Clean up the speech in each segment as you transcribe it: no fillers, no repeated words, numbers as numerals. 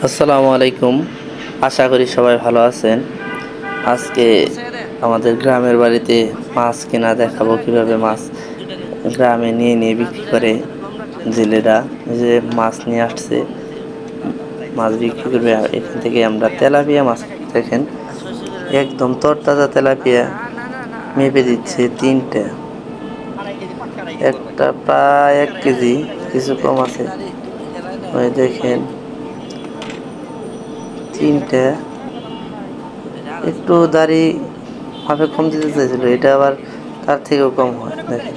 আসসালামু আলাইকুম। আশা করি সবাই ভালো আছেন। আজকে আমাদের গ্রামের বাড়িতে মাছ কেনা দেখাবো, কিভাবে মাছ গ্রামে নিয়ে নিয়ে বিক্রি করে জেলেরা। যে মাছ নিয়ে আসছে, মাছ বিক্রি করবে। এখান থেকে আমরা তেলাপিয়া মাছ দেখেন, একদম তরতাজা তেলাপিয়া মেপে দিচ্ছে তিনটে, একটা প্রায় 1 কেজি, কিছু কম আছে। ওই দেখেন তিনটে, একটু দাড়ি মাপে কম দিতে চাইছিল, এটা আবার তার থেকেও কম হয়। দেখেন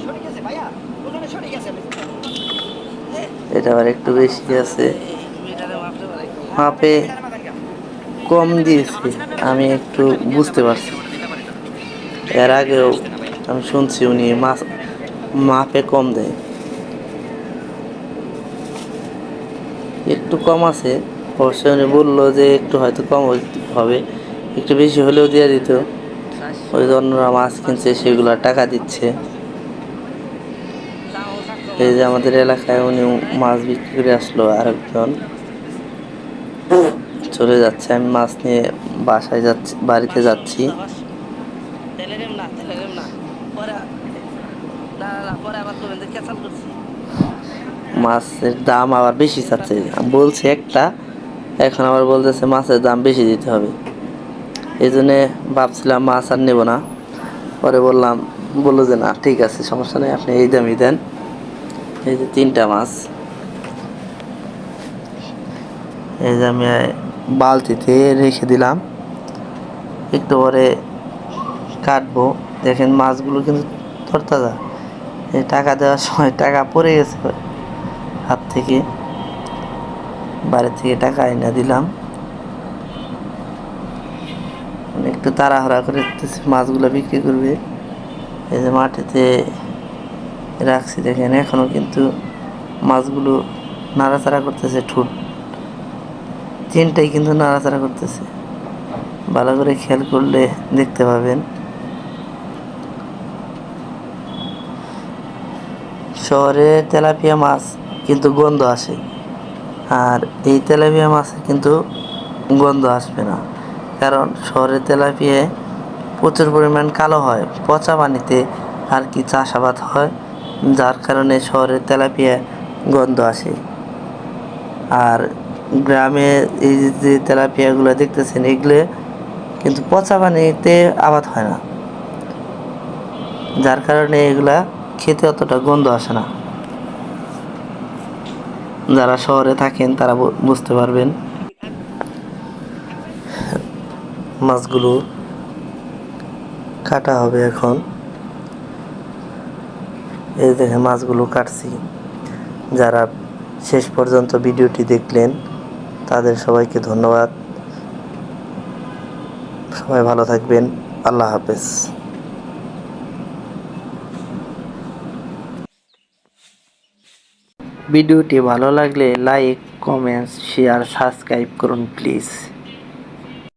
এটা আবার একটু বেশি আছে, মাপে কম দিয়েছে। আমি একটু বুঝতে পারছি, এর আগেও আমি শুনছি উনি মাছ মাপে কম দেয়। একটু কম আছে, অবশ্যই উনি বললো যে একটু হয়তো কম হবে, একটু বেশি হলেও দিয়ে দিত। ওই অন্যরা মাছ কিনছে, সেগুলো টাকা দিচ্ছে। এই যে আমাদের এলাকায় উনি মাছ বিক্রি করে আসলো, আরেকজন চলে যাচ্ছে। আমি মাছ নিয়ে বাসায় যাচ্ছি, বাড়িতে যাচ্ছি। মাছের দাম আবার বেশি চাচ্ছে, বলছে একটা, এখন আবার বলতেছে মাছের দাম বেশি দিতে হবে। এই জন্যে ভাবছিলাম মাছ আর নেবো না। পরে বললো যে না, ঠিক আছে, সমস্যা নেই, আপনি এই দামই দেন। এই যে তিনটা মাছ, এই যে আমি বালতিতে রেখে দিলাম, একটু পরে কাটবো। দেখেন মাছগুলো কিন্তু তরতাজা। এই টাকা দেওয়ার সময় টাকা পড়ে গেছে হাত থেকে, বাড়ি থেকে টাকা এনে দিলাম। একটু তাড়াহুড়া করে মাছগুলো বিক্রি করবে। এই যে মাটিতে রাখছি, দেখেন এখনো কিন্তু মাছগুলো নাড়াচাড়া করতেছে, ঠোঁট তিনটাই কিন্তু নাড়াচাড়া করতেছে। ভালো করে খেয়াল করলে দেখতে পাবেন। শহরে তেলাপিয়া মাছ কিন্তু গন্ধ আসে, আর এই তেলাপিয়া মাছে কিন্তু গন্ধ আসবে না, কারণ শহরের তেলাপিয়ায় প্রচুর পরিমাণ কালো হয়, পচা পানিতে আর কি চাষাবাদ হয়, যার কারণে শহরের তেলাপিয়া গন্ধ আসে। আর গ্রামে এই যে তেলাপিয়াগুলো দেখতেছেন, এগুলো কিন্তু পচা পানিতে আবাদ হয় না, যার কারণে এগুলা খেতে অতটা গন্ধ আসে না। যারা শহরে থাকেন তারা বুঝতে পারবেন। মাছগুলো কাটা হবে এখন। এই দেখে মাছগুলো কাটছি। যারা শেষ পর্যন্ত ভিডিওটি দেখলেন তাদের সবাইকে ধন্যবাদ। সবাই ভালো থাকবেন। আল্লাহ হাফেজ। ভিডিওটি ভালো লাগলে লাইক, কমেন্টস, শেয়ার, সাবস্ক্রাইব করুন প্লিজ।